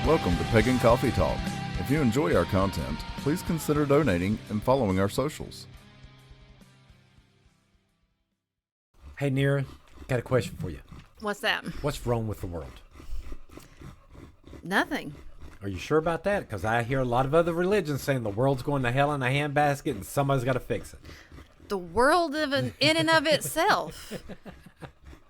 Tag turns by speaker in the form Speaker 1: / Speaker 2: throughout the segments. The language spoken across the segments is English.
Speaker 1: Welcome to Pagan Coffee Talk. If you enjoy our content, please consider donating and following our socials.
Speaker 2: Hey, Nira, got a question for you.
Speaker 3: What's that?
Speaker 2: What's wrong with the world?
Speaker 3: Nothing.
Speaker 2: Are you sure about that? Because I hear a lot of other religions saying the world's going to hell in a handbasket and somebody's got to fix it.
Speaker 3: The world in and of itself,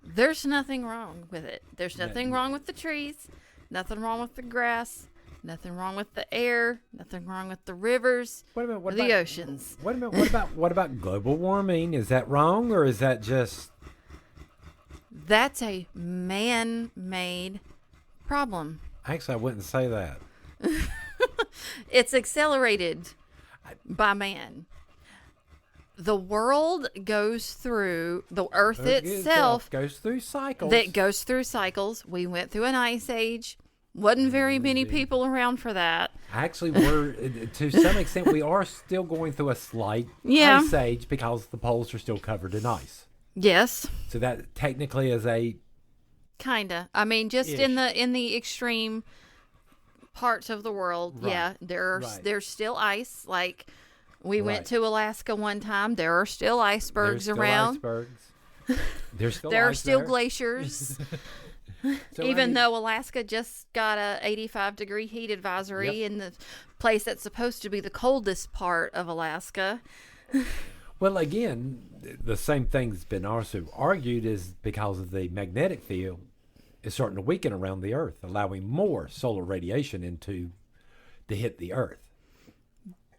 Speaker 3: there's nothing wrong with it. There's nothing wrong with the trees, nothing wrong with the grass, nothing wrong with the air, nothing wrong with the rivers, or the oceans.
Speaker 2: Wait a minute. What about global warming? Is that wrong, or is that just...
Speaker 3: That's a man-made problem.
Speaker 2: Actually, I wouldn't say that.
Speaker 3: It's accelerated by man. The world goes through, the earth itself
Speaker 2: goes through cycles.
Speaker 3: That goes through cycles. We went through an ice age. Wasn't very many people around for that.
Speaker 2: Actually, we're, to some extent, we are still going through a slight ice age because the poles are still covered in ice.
Speaker 3: Yes.
Speaker 2: So that technically is a...
Speaker 3: Kinda. I mean, just in the extreme parts of the world,
Speaker 2: right.
Speaker 3: Yeah, there's still ice. Like we went to Alaska one time. There are still icebergs around.
Speaker 2: There's still
Speaker 3: there are
Speaker 2: ice
Speaker 3: still
Speaker 2: there.
Speaker 3: Glaciers.
Speaker 2: So,
Speaker 3: Even though Alaska just got a 85-degree heat advisory in the place that's supposed to be the coldest part of Alaska.
Speaker 2: Well, again, the same thing's been also argued is because of the magnetic field is starting to weaken around the Earth, allowing more solar radiation to hit the Earth.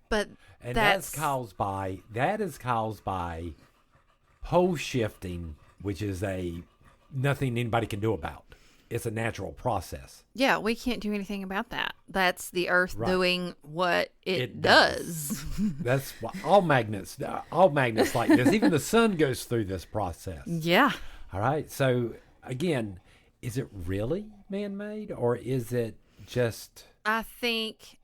Speaker 3: But
Speaker 2: and that is caused by pole shifting, which is nothing anybody can do about. It's a natural process.
Speaker 3: Yeah, we can't do anything about that. That's the Earth doing what it does.
Speaker 2: That's why all magnets like this. Even the sun goes through this process.
Speaker 3: Yeah.
Speaker 2: All right. So again, is it really man-made or is it just...
Speaker 3: I think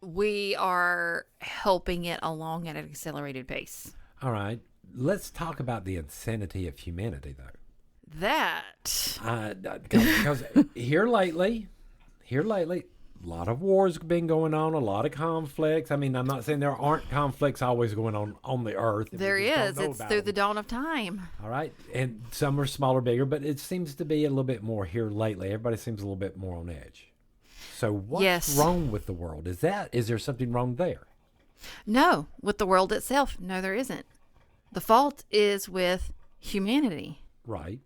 Speaker 3: we are helping it along at an accelerated pace.
Speaker 2: All right. Let's talk about the insanity of humanity, though. Because here lately, a lot of wars have been going on, a lot of conflicts. I mean, I'm not saying there aren't conflicts always going on the earth.
Speaker 3: There is. It's through the dawn of time.
Speaker 2: All right. And some are smaller, bigger, but it seems to be a little bit more here lately. Everybody seems a little bit more on edge. So what's wrong with the world? Is there something wrong there?
Speaker 3: No. With the world itself, no, there isn't. The fault is with humanity.
Speaker 2: Right.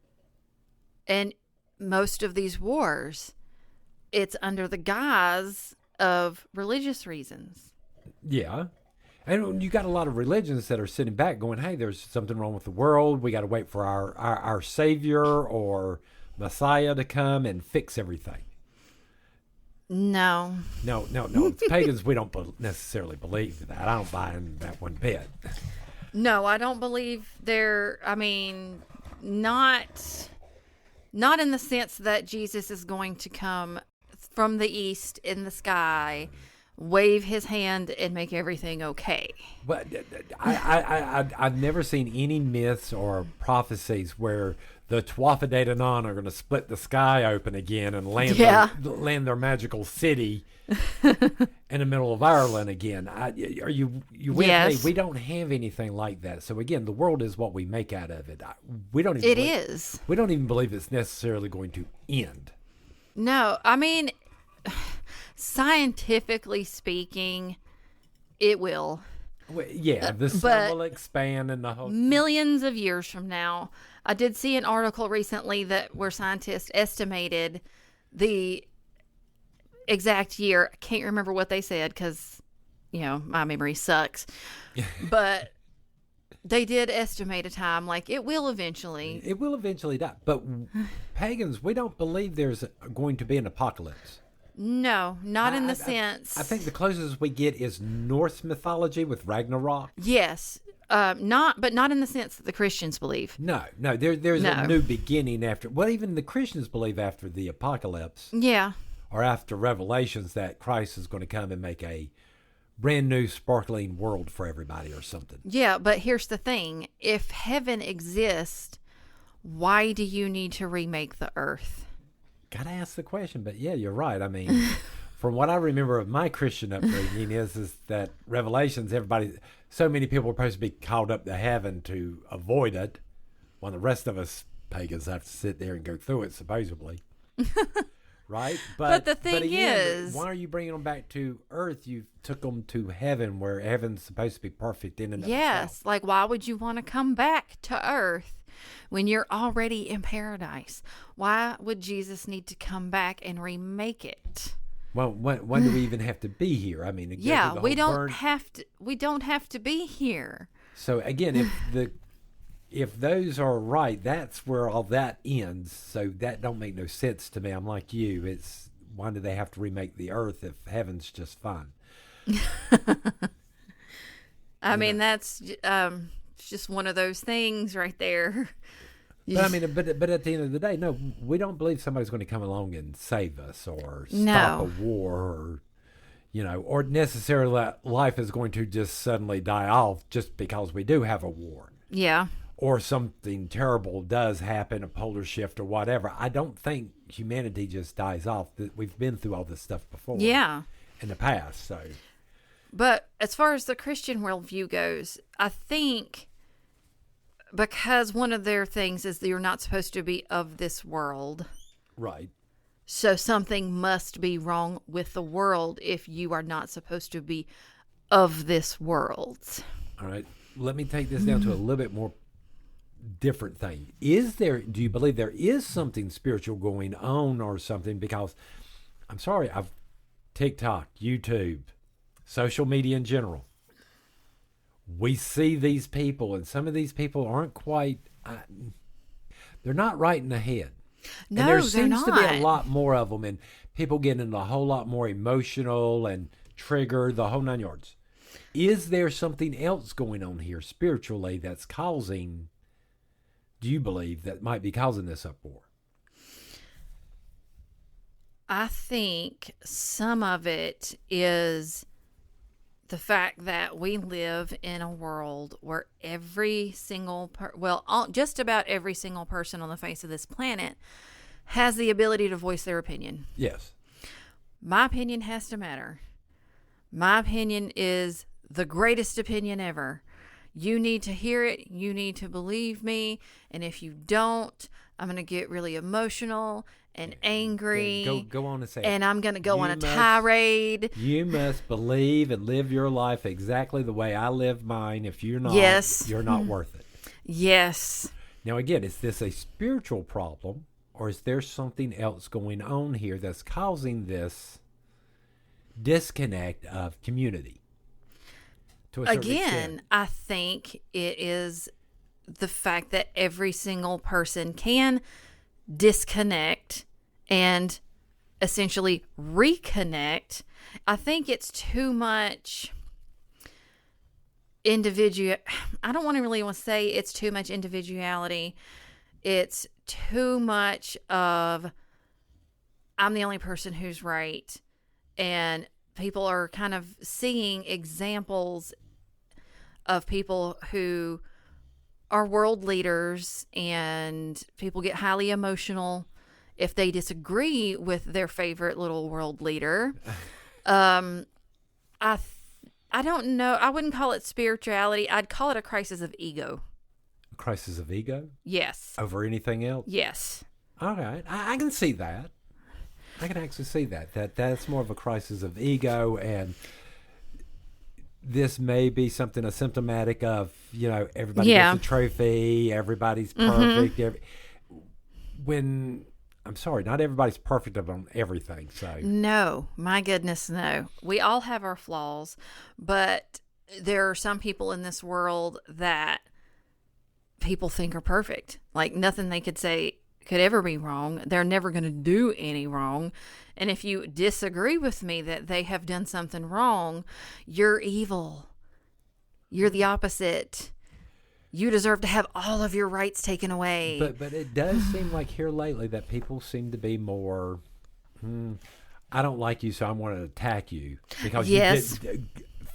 Speaker 3: And most of these wars, it's under the guise of religious reasons.
Speaker 2: Yeah. And you got a lot of religions that are sitting back going, hey, there's something wrong with the world. We got to wait for our Savior or Messiah to come and fix everything.
Speaker 3: No.
Speaker 2: No. It's pagans, we don't necessarily believe that. I don't buy in that one bit.
Speaker 3: No, I don't believe not in the sense that Jesus is going to come from the east in the sky, wave his hand, and make everything okay.
Speaker 2: But I've never seen any myths or prophecies where the Tuatha De Danann are going to split the sky open again and land their magical city in the middle of Ireland again. Are you with me? We don't have anything like that. So again, the world is what we make out of it. We don't even believe it's necessarily going to end.
Speaker 3: No, I mean, scientifically speaking, it will.
Speaker 2: Well, yeah, the sun will expand and the whole...
Speaker 3: Millions of years from now. I did see an article recently where scientists estimated the exact year. I can't remember what they said because, my memory sucks. But they did estimate a time, like it will eventually.
Speaker 2: It will eventually die. But pagans, we don't believe there's going to be an apocalypse.
Speaker 3: No, not in the sense.
Speaker 2: I think the closest we get is Norse mythology with Ragnarok.
Speaker 3: Yes. Not in the sense that the Christians believe.
Speaker 2: No. There's a new beginning after. Well, even the Christians believe after the apocalypse.
Speaker 3: Yeah.
Speaker 2: Or after Revelations that Christ is going to come and make a brand new sparkling world for everybody or something.
Speaker 3: Yeah, but here's the thing. If heaven exists, why do you need to remake the earth?
Speaker 2: Gotta ask the question, but yeah, you're right. I mean, from what I remember of my Christian upbringing is that Revelations, so many people are supposed to be called up to heaven to avoid it, while the rest of us pagans have to sit there and go through it, supposedly. Right?
Speaker 3: But the thing is,
Speaker 2: why are you bringing them back to earth? You took them to heaven, where heaven's supposed to be perfect in and of itself.
Speaker 3: Yes, like why would you want to come back to earth when you're already in paradise? Why would Jesus need to come back and remake it?
Speaker 2: Well, when do we even have to be here? I mean,
Speaker 3: we don't have to be here.
Speaker 2: So again, if those are right, that's where all that ends. So that don't make no sense to me. I'm like you. It's why do they have to remake the earth if heaven's just fine?
Speaker 3: I mean, that's just one of those things right there.
Speaker 2: But I mean, but at the end of the day, no, we don't believe somebody's going to come along and save us or stop a war, or or necessarily life is going to just suddenly die off just because we do have a war.
Speaker 3: Yeah.
Speaker 2: Or something terrible does happen, a polar shift or whatever. I don't think humanity just dies off. We've been through all this stuff before.
Speaker 3: Yeah.
Speaker 2: In the past, so.
Speaker 3: But as far as the Christian worldview goes, I think because one of their things is that you're not supposed to be of this world.
Speaker 2: Right.
Speaker 3: So something must be wrong with the world if you are not supposed to be of this world.
Speaker 2: All right. Let me take this down to a little bit more different thing. Do you believe there is something spiritual going on or something? Because I'm sorry, TikTok, YouTube, social media in general, we see these people, and some of these people aren't quite, they're not right in the head.
Speaker 3: No,
Speaker 2: and there
Speaker 3: they're
Speaker 2: seems
Speaker 3: not.
Speaker 2: to be a lot more of them, and people getting a whole lot more emotional and triggered, the whole 9 yards. Is there something else going on here spiritually that's causing, do you believe, that might be causing this uproar?
Speaker 3: I think some of it is the fact that we live in a world where every single just about every single person on the face of this planet has the ability to voice their opinion.
Speaker 2: Yes.
Speaker 3: My opinion has to matter. My opinion is the greatest opinion ever. You need to hear it. You need to believe me. And if you don't, I'm going to get really emotional and angry.
Speaker 2: Go on and say it.
Speaker 3: And I'm going to go on a tirade.
Speaker 2: You must believe and live your life exactly the way I live mine. If you're not, you're not worth it.
Speaker 3: Yes.
Speaker 2: Now, again, is this a spiritual problem, or is there something else going on here that's causing this disconnect of community?
Speaker 3: Again, I think it is the fact that every single person can disconnect and essentially reconnect. I think it's too much I don't want to say it's too much individuality. It's too much of I'm the only person who's right, and people are kind of seeing examples of people who are world leaders, and people get highly emotional if they disagree with their favorite little world leader. I don't know. I wouldn't call it spirituality. I'd call it a crisis of ego.
Speaker 2: A crisis of ego?
Speaker 3: Yes.
Speaker 2: Over anything else?
Speaker 3: Yes.
Speaker 2: All right. I can see that. I can actually see that's more of a crisis of ego, and this may be something symptomatic of, everybody gets a trophy, everybody's perfect. I'm sorry, not everybody's perfect on everything. So
Speaker 3: no, my goodness, no. We all have our flaws, but there are some people in this world that people think are perfect. Like nothing they could say could ever be wrong. They're never going to do any wrong. And if you disagree with me that they have done something wrong, you're evil. You're the opposite. You deserve to have all of your rights taken away.
Speaker 2: But it does seem like here lately that people seem to be more, I don't like you, so I'm going to attack you. Because you did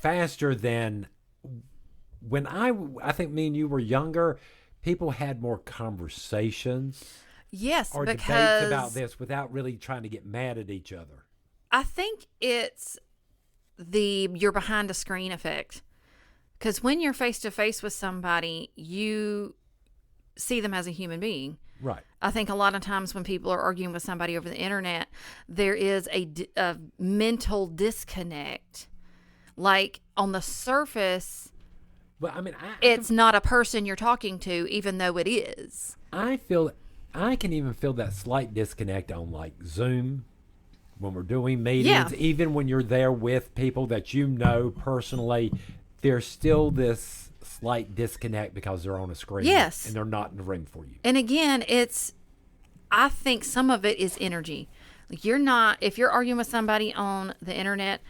Speaker 2: faster than when I think me and you were younger, people had more conversations.
Speaker 3: Yes,
Speaker 2: or
Speaker 3: because
Speaker 2: debates about this without really trying to get mad at each other.
Speaker 3: I think it's the you're behind a screen effect. Because when you're face to face with somebody, you see them as a human being.
Speaker 2: Right.
Speaker 3: I think a lot of times when people are arguing with somebody over the internet, there is a mental disconnect. Like on the surface,
Speaker 2: Well, I mean,
Speaker 3: it's not a person you're talking to, even though it is.
Speaker 2: I can even feel that slight disconnect on like Zoom when we're doing meetings.
Speaker 3: Yeah.
Speaker 2: Even when you're there with people that you know personally, there's still this slight disconnect because they're on a screen.
Speaker 3: Yes.
Speaker 2: And they're not in the room for you.
Speaker 3: And again, I think some of it is energy. Like if you're arguing with somebody on the internet,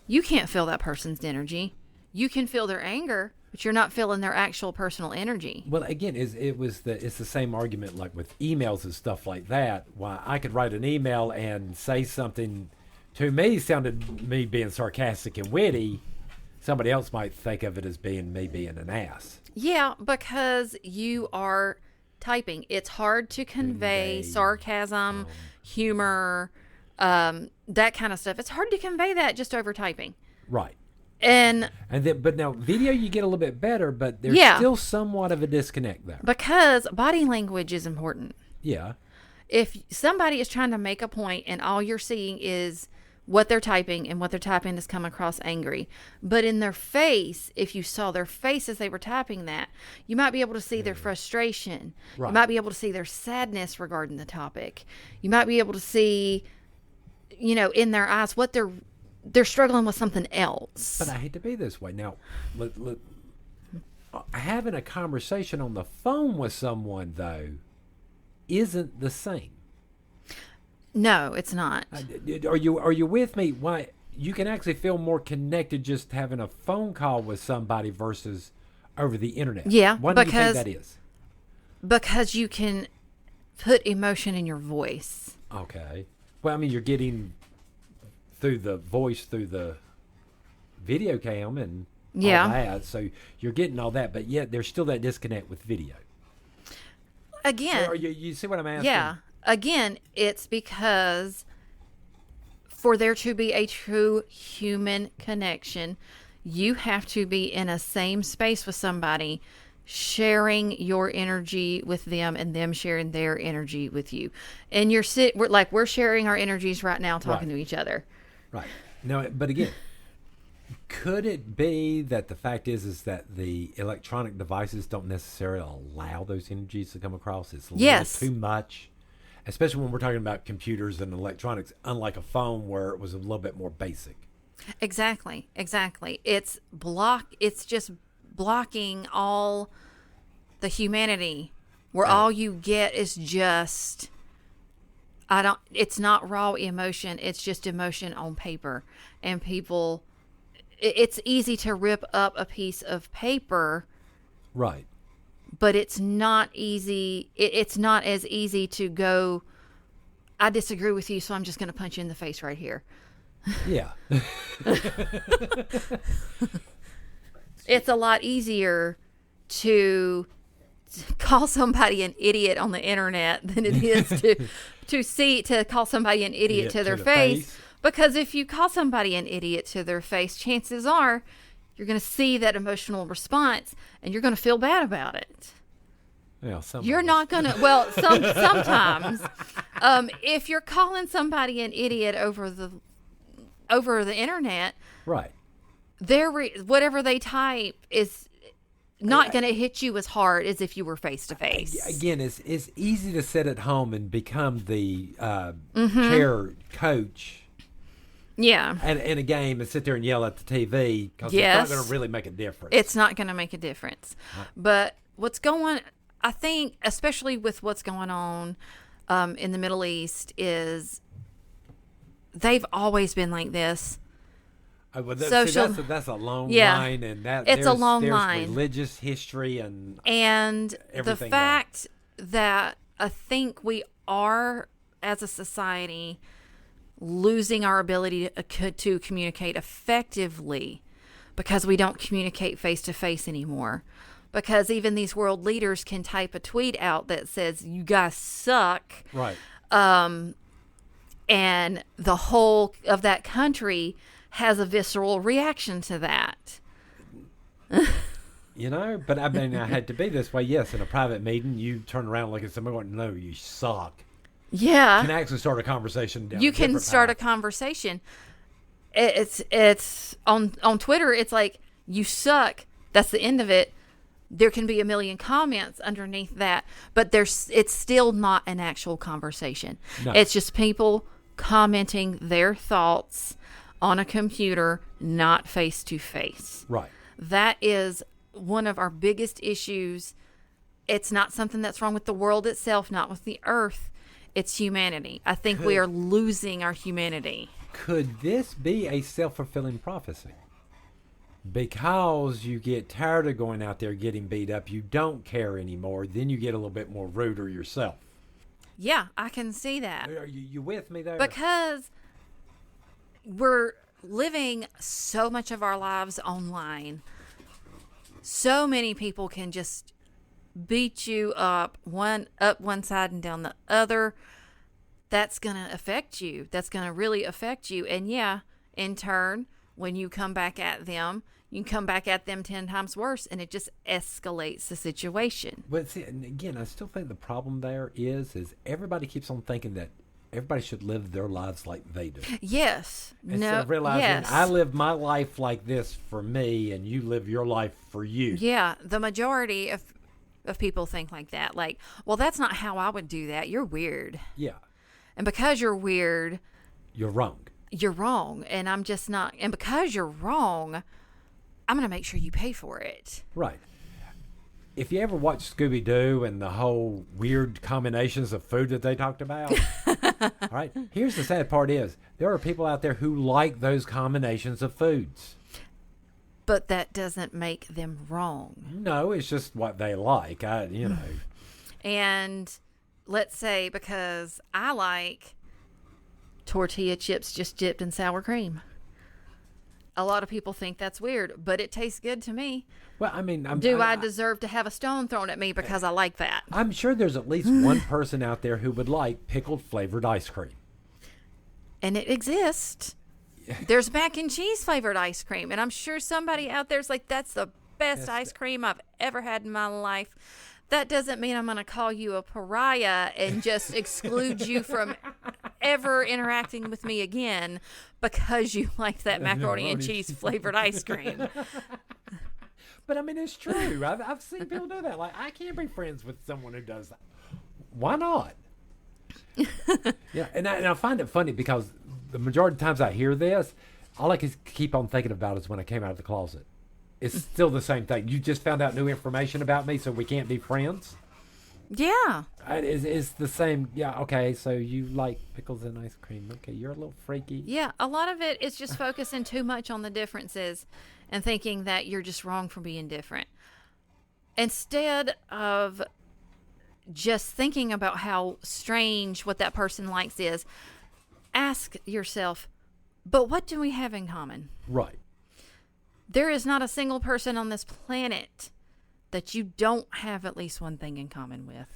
Speaker 3: you can't feel that person's energy. You can feel their anger, but you're not feeling their actual personal energy.
Speaker 2: Well, again, it's the same argument like with emails and stuff like that. Why I could write an email and say something to me sounded me being sarcastic and witty. Somebody else might think of it as being me being an ass.
Speaker 3: Yeah, because you are typing. It's hard to convey sarcasm, humor, that kind of stuff. It's hard to convey that just over typing.
Speaker 2: Right.
Speaker 3: But
Speaker 2: now video you get a little bit better, but there's still somewhat of a disconnect there.
Speaker 3: Because body language is important.
Speaker 2: Yeah.
Speaker 3: If somebody is trying to make a point and all you're seeing is what they're typing and what they're typing is come across angry, but in their face, if you saw their face as they were typing that, you might be able to see their frustration. Right. You might be able to see their sadness regarding the topic. You might be able to see, in their eyes what they're struggling with something else.
Speaker 2: But I hate to be this way. Now, having a conversation on the phone with someone, though, isn't the same.
Speaker 3: No, it's not.
Speaker 2: Are you with me? Why you can actually feel more connected just having a phone call with somebody versus over the internet.
Speaker 3: Yeah,
Speaker 2: why do you think that is?
Speaker 3: Because you can put emotion in your voice.
Speaker 2: Okay. Well, I mean, you're getting through the voice through the video cam and all that, so you're getting all that, but yet there's still that disconnect with video.
Speaker 3: Again,
Speaker 2: you see what I'm asking?
Speaker 3: Yeah. Again, it's because for there to be a true human connection, you have to be in a same space with somebody, sharing your energy with them and them sharing their energy with you. And we're sharing our energies right now talking to each other.
Speaker 2: Right. No, but again, could it be that the fact is that the electronic devices don't necessarily allow those energies to come across? It's a little too much. Especially when we're talking about computers and electronics, unlike a phone where it was a little bit more basic.
Speaker 3: Exactly. It's just blocking all the humanity where all you get is just, it's not raw emotion. It's just emotion on paper. And people, it's easy to rip up a piece of paper.
Speaker 2: Right.
Speaker 3: But it's not easy. It's not as easy to go, I disagree with you, so I'm just going to punch you in the face right here.
Speaker 2: Yeah.
Speaker 3: It's a lot easier to call somebody an idiot on the internet than it is to call somebody an idiot to their face. Because if you call somebody an idiot to their face, chances are you're going to see that emotional response and you're going to feel bad about it.
Speaker 2: Yeah,
Speaker 3: you're not going to, well, sometimes, if you're calling somebody an idiot over the internet,
Speaker 2: right,
Speaker 3: whatever they type is not going to hit you as hard as if you were face to face.
Speaker 2: Again, it's easy to sit at home and become the chair coach.
Speaker 3: Yeah.
Speaker 2: In a game and sit there and yell at the TV because it's not going to really make a difference.
Speaker 3: It's not going to make a difference. Right. But I think, especially with what's going on in the Middle East, is they've always been like this.
Speaker 2: Well, that's a long line, and there's line. Religious history and
Speaker 3: the fact that I think we are, as a society, losing our ability to communicate effectively because we don't communicate face to face anymore. because even these world leaders can type a tweet out that says, you guys suck.
Speaker 2: Right.
Speaker 3: And the whole of that country has a visceral reaction to that.
Speaker 2: You know, but I mean, I had to be this way. Yes, in a private meeting, you turn around and look at somebody going, no, you suck.
Speaker 3: Yeah.
Speaker 2: You can actually start a conversation down
Speaker 3: You can start a conversation. It's on Twitter, it's like, you suck. That's the end of it. There can be a million comments underneath that, but it's still not an actual conversation.
Speaker 2: No.
Speaker 3: It's just people commenting their thoughts on a computer, not face to face.
Speaker 2: Right.
Speaker 3: That is one of our biggest issues. It's not something that's wrong with the world itself, not with the earth. It's humanity. I think we are losing our humanity.
Speaker 2: Could this be a self-fulfilling prophecy? Because you get tired of going out there getting beat up, you don't care anymore, then you get a little bit more ruder yourself.
Speaker 3: Yeah, I can see that.
Speaker 2: Are you with me there?
Speaker 3: Because we're living so much of our lives online. So many people can just beat you up one side and down the other. That's going to affect you. That's going to really affect you. And yeah, in turn, when you come back at them, you can come back at them 10 times worse, and it just escalates the situation.
Speaker 2: But see, and again, I still think the problem there is everybody keeps on thinking that everybody should live their lives like they do.
Speaker 3: Yes.
Speaker 2: Instead of realizing, I live my life like this for me, and you live your life for you.
Speaker 3: Yeah, the majority of people think like that. Like, well, that's not how I would do that. You're weird.
Speaker 2: Yeah.
Speaker 3: And because you're weird,
Speaker 2: you're wrong.
Speaker 3: You're wrong. And I'm just not. And because you're wrong, I'm going to make sure you pay for it.
Speaker 2: Right. If you ever watch Scooby-Doo and the whole weird combinations of food that they talked about, all right, here's the sad part is there are people out there who like those combinations of foods.
Speaker 3: But that doesn't make them wrong.
Speaker 2: No, it's just what they like.
Speaker 3: And let's say because I like tortilla chips just dipped in sour cream. A lot of people think that's weird, but it tastes good to me.
Speaker 2: Well, I mean,
Speaker 3: I deserve to have a stone thrown at me because I like that?
Speaker 2: I'm sure there's at least one person out there who would like pickled flavored ice cream.
Speaker 3: And it exists. There's mac and cheese flavored ice cream, and I'm sure somebody out there's like, that's the best ice cream I've ever had in my life. That doesn't mean I'm going to call you a pariah and just exclude you from ever interacting with me again because you like that macaroni and cheese flavored ice cream.
Speaker 2: But I mean, it's true. I've seen people do that. Like, I can't be friends with someone who does that. Why not? Yeah, and I find it funny because the majority of times I hear this, all I can keep on thinking about is when I came out of the closet. It's still the same thing. You just found out new information about me, so we can't be friends?
Speaker 3: Yeah.
Speaker 2: It's the same. Yeah, okay, so you like pickles and ice cream. Okay, you're a little freaky.
Speaker 3: Yeah, a lot of it is just focusing too much on the differences and thinking that you're just wrong for being different. Instead of just thinking about how strange what that person likes is, ask yourself, but what do we have in common?
Speaker 2: Right.
Speaker 3: There is not a single person on this planet that you don't have at least one thing in common with.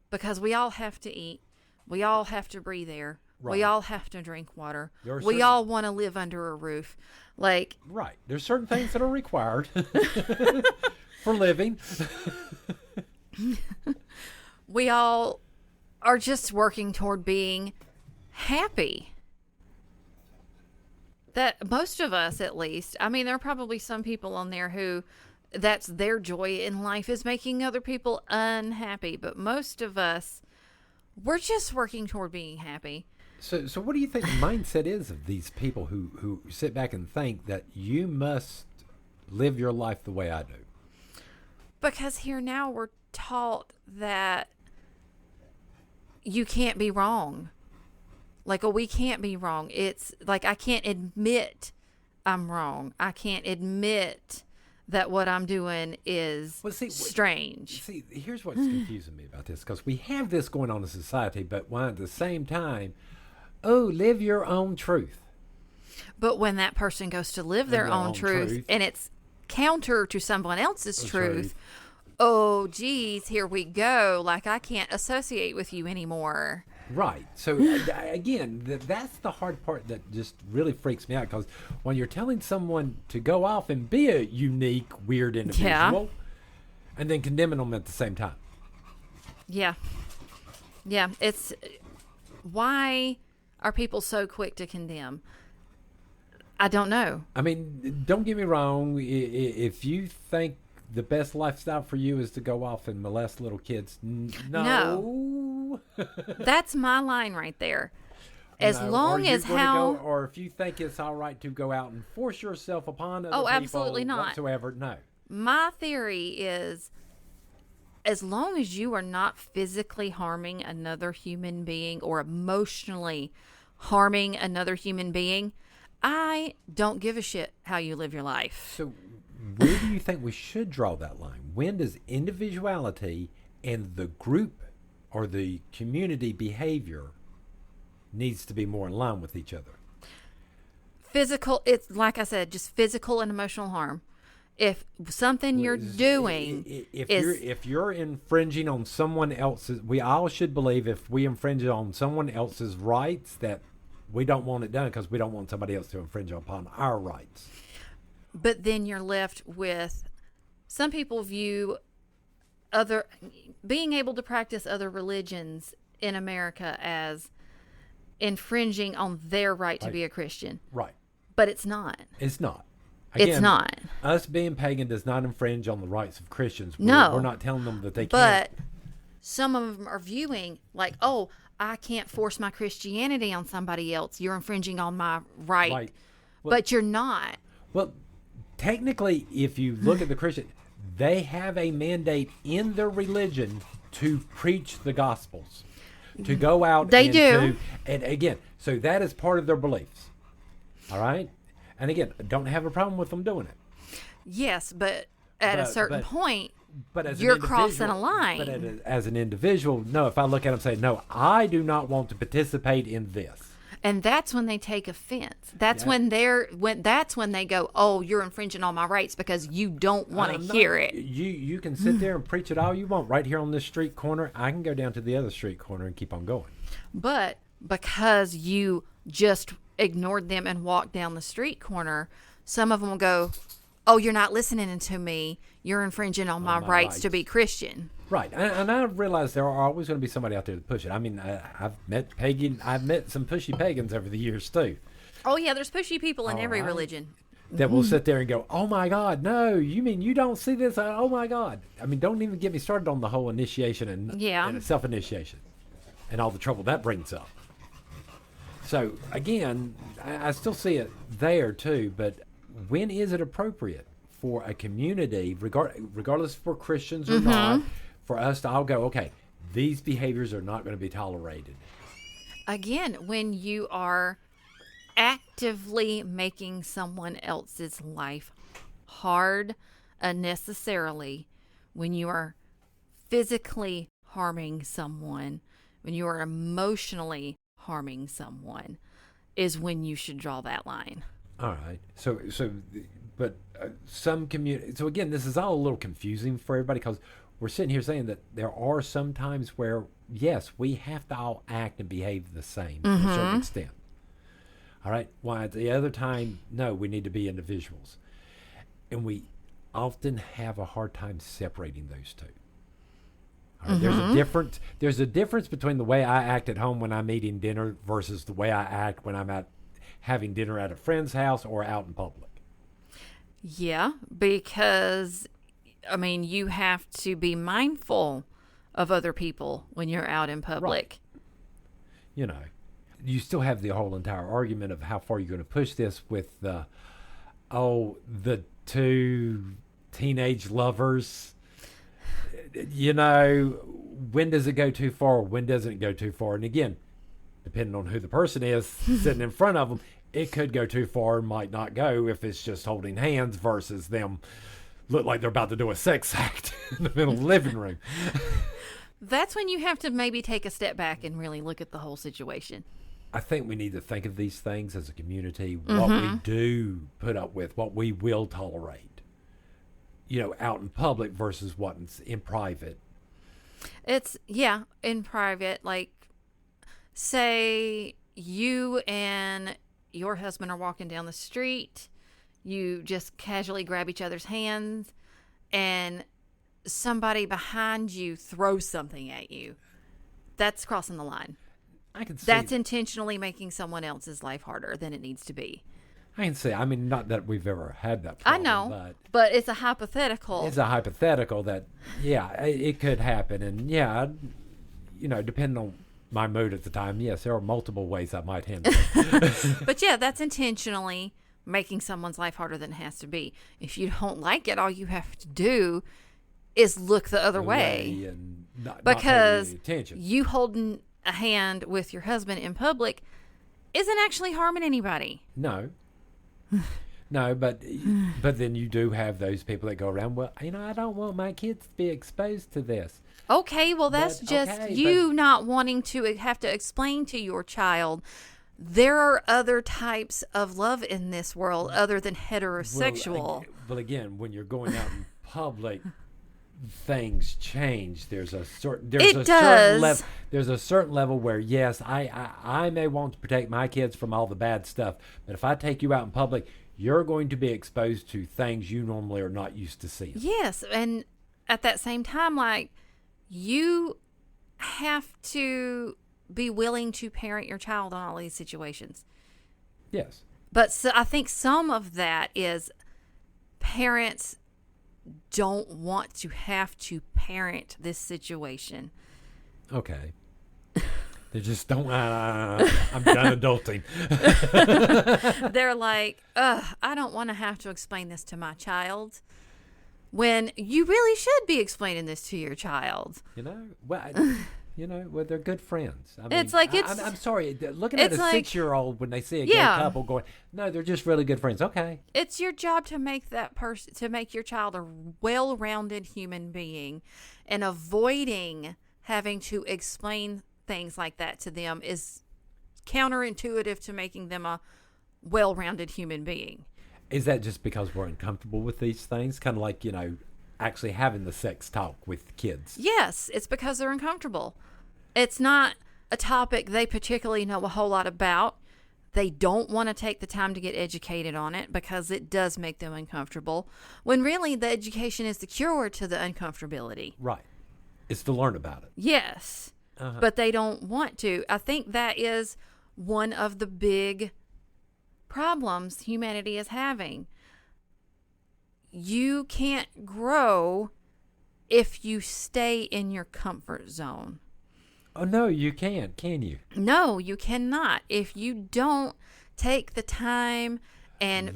Speaker 3: Because we all have to eat. We all have to breathe air. Right. We all have to drink water. We all want to live under a roof. Like,
Speaker 2: right. There's certain things that are required for living.
Speaker 3: We all are just working toward being happy. That most of us, at least, I mean, there are probably some people on there who that's their joy in life is making other people unhappy. But most of us, we're just working toward being happy.
Speaker 2: So what do you think the mindset is of these people who sit back and think that you must live your life the way I do?
Speaker 3: Because here now we're taught that you can't be wrong. Like, oh, we can't be wrong. It's like, I can't admit I'm wrong. I can't admit that what I'm doing is strange.
Speaker 2: See, here's what's confusing me about this, because we have this going on in society, but while at the same time, live your own truth.
Speaker 3: But when that person goes to live their own truth, and it's counter to someone else's truth, oh, geez, here we go. Like, I can't associate with you anymore.
Speaker 2: Right. So, again, that's the hard part that just really freaks me out, because when you're telling someone to go off and be a unique, weird individual, and then condemning them at the same time.
Speaker 3: Yeah. Yeah. It's why are people so quick to condemn? I don't know.
Speaker 2: I mean, don't get me wrong. If you think the best lifestyle for you is to go off and molest little kids, no.
Speaker 3: That's my line right there. As long as how...
Speaker 2: or if you think it's all right to go out and force yourself upon other people
Speaker 3: absolutely not.
Speaker 2: Whatsoever, no.
Speaker 3: My theory is, as long as you are not physically harming another human being or emotionally harming another human being, I don't give a shit how you live your life.
Speaker 2: So where do you think we should draw that line? When does individuality and the group or the community behavior needs to be more in line with each other?
Speaker 3: Physical, it's like I said, just physical and emotional harm. If something you're doing
Speaker 2: if you're infringing on someone else's, we all should believe if we infringe on someone else's rights that we don't want it done because we don't want somebody else to infringe upon our rights.
Speaker 3: But then you're left with, some people view being able to practice other religions in America as infringing on their right to be a Christian.
Speaker 2: Right.
Speaker 3: But it's not.
Speaker 2: It's not. Again,
Speaker 3: it's not.
Speaker 2: Us being pagan does not infringe on the rights of Christians.
Speaker 3: No.
Speaker 2: We're not telling them that they can't.
Speaker 3: But some of them are viewing like, oh, I can't force my Christianity on somebody else. You're infringing on my right. Well, but you're not.
Speaker 2: Well, technically, if you look at the Christian, they have a mandate in their religion to preach the Gospels, to go out.
Speaker 3: They do.
Speaker 2: And again, so that is part of their beliefs. All right? And again, don't have a problem with them doing it.
Speaker 3: Yes, but at a certain point,
Speaker 2: as
Speaker 3: you're crossing a line.
Speaker 2: But as an individual, no, if I look at them and say, no, I do not want to participate in this.
Speaker 3: And that's when they take offense. That's when they go, oh, you're infringing on my rights because you don't want to hear it.
Speaker 2: You can sit there and preach it all you want right here on this street corner. I can go down to the other street corner and keep on going.
Speaker 3: But because you just ignored them and walked down the street corner, some of them will go, oh, you're not listening to me. You're infringing on my rights to be Christian.
Speaker 2: Right. And I realize there are always going to be somebody out there to push it. I mean, I've met some pushy pagans over the years too.
Speaker 3: Oh, yeah, there's pushy people in every religion.
Speaker 2: That will sit there and go, oh my God, no, you mean you don't see this? Oh my God. I mean, don't even get me started on the whole initiation and self-initiation and all the trouble that brings up. So, again, I still see it there, too, but when is it appropriate for a community, regardless if we're Christians or not, for us to all go, okay, these behaviors are not going to be tolerated?
Speaker 3: Again, when you are actively making someone else's life hard unnecessarily, when you are physically harming someone, when you are emotionally harming someone, is when you should draw that line.
Speaker 2: All right. But some community. So again, this is all a little confusing for everybody because we're sitting here saying that there are some times where yes, we have to all act and behave the same to a certain extent. All right. While at the other time, no, we need to be individuals, and we often have a hard time separating those two. Right, there's a difference between the way I act at home when I'm eating dinner versus the way I act when I'm having dinner at a friend's house or out in public.
Speaker 3: Yeah, because, I mean, you have to be mindful of other people when you're out in public.
Speaker 2: Right. You know, you still have the whole entire argument of how far you're going to push this with the two teenage lovers. You know, when does it go too far? When doesn't it go too far? And again, depending on who the person is sitting in front of them, it could go too far and might not go if it's just holding hands versus them look like they're about to do a sex act in the middle of the living room.
Speaker 3: That's when you have to maybe take a step back and really look at the whole situation.
Speaker 2: I think we need to think of these things as a community, what we do put up with, what we will tolerate. out in public versus what's in private.
Speaker 3: It's, in private. Like, say you and your husband are walking down the street. You just casually grab each other's hands, and somebody behind you throws something at you. That's crossing the line.
Speaker 2: I can see
Speaker 3: That's intentionally making someone else's life harder than it needs to be.
Speaker 2: I can see. I mean, not that we've ever had that problem.
Speaker 3: I know, but it's a hypothetical.
Speaker 2: It's a hypothetical that, it could happen. And, depending on my mood at the time, yes, there are multiple ways I might handle it.
Speaker 3: But, that's intentionally making someone's life harder than it has to be. If you don't like it, all you have to do is look the other way.
Speaker 2: And
Speaker 3: because
Speaker 2: not pay any attention.
Speaker 3: You holding a hand with your husband in public isn't actually harming anybody.
Speaker 2: No. No, but then you do have those people that go around, well, I don't want my kids to be exposed to this.
Speaker 3: Okay, well, that's you not wanting to have to explain to your child there are other types of love in this world other than heterosexual.
Speaker 2: Well, again, when you're going out in public, things change. There's a certain level where, yes, I may want to protect my kids from all the bad stuff, but if I take you out in public, you're going to be exposed to things you normally are not used to seeing.
Speaker 3: Yes, and at that same time, like, you have to be willing to parent your child on all these situations.
Speaker 2: Yes.
Speaker 3: But I think some of that is parents don't want to have to parent this situation.
Speaker 2: Okay. They just don't. I'm done adulting.
Speaker 3: They're like, I don't want to have to explain this to my child. When you really should be explaining this to your child.
Speaker 2: Well, they're good friends. I mean,
Speaker 3: it's like
Speaker 2: I'm sorry. Looking at a 6-year-old when they see a gay couple going, no, they're just really good friends. Okay.
Speaker 3: It's your job to make make your child a well-rounded human being, and avoiding having to explain things like that to them is counterintuitive to making them a well-rounded human being.
Speaker 2: Is that just because we're uncomfortable with these things? Kind of like, actually having the sex talk with kids.
Speaker 3: Yes, it's because they're uncomfortable. It's not a topic they particularly know a whole lot about. They don't want to take the time to get educated on it because it does make them uncomfortable, when really the education is the cure to the uncomfortability.
Speaker 2: Right. It's to learn about it.
Speaker 3: Yes. But they don't want to. I think that is one of the big problems humanity is having. You can't grow if you stay in your comfort zone.
Speaker 2: Oh, no, you can't, can you?
Speaker 3: No, you cannot. If you don't take the time and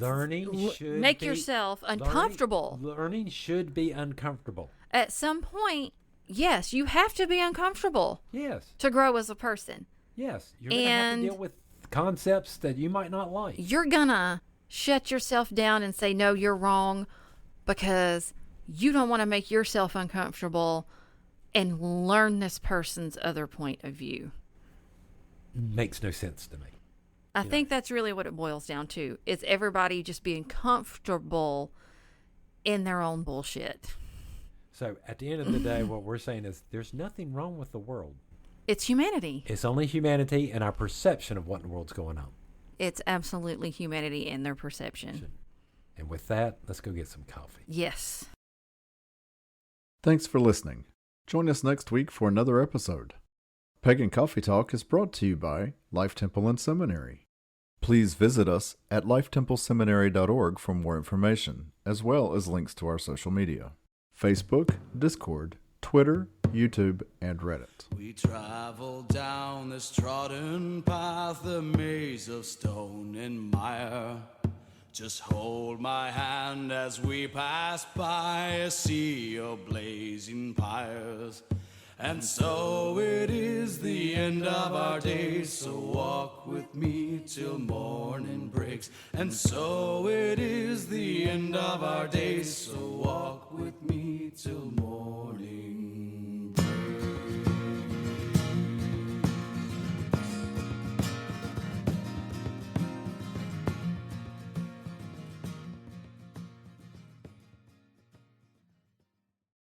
Speaker 3: make yourself uncomfortable.
Speaker 2: Learning should be uncomfortable.
Speaker 3: At some point, yes, you have to be uncomfortable.
Speaker 2: Yes.
Speaker 3: To grow as a person.
Speaker 2: Yes. You're going to have to deal with concepts that you might not like.
Speaker 3: You're going to shut yourself down and say, no, you're wrong, because you don't want to make yourself uncomfortable and learn this person's other point of view.
Speaker 2: Makes no sense to me.
Speaker 3: I think that's really what it boils down to. It's everybody just being comfortable in their own bullshit.
Speaker 2: So at the end of the day, what we're saying is there's nothing wrong with the world.
Speaker 3: It's humanity.
Speaker 2: It's only humanity and our perception of what in the world's going on.
Speaker 3: It's absolutely humanity and their perception.
Speaker 2: And with that, let's go get some coffee.
Speaker 3: Yes.
Speaker 1: Thanks for listening. Join us next week for another episode. Pagan Coffee Talk is brought to you by Life Temple and Seminary. Please visit us at lifetempleseminary.org for more information, as well as links to our social media: Facebook, Discord, Twitter, YouTube, and Reddit.
Speaker 4: We travel down this trodden path, a maze of stone and mire. Just hold my hand as we pass by a sea of blazing pyres. And so it is the end of our days, so walk with me till morning breaks. And so it is the end of our days, so walk with me till morning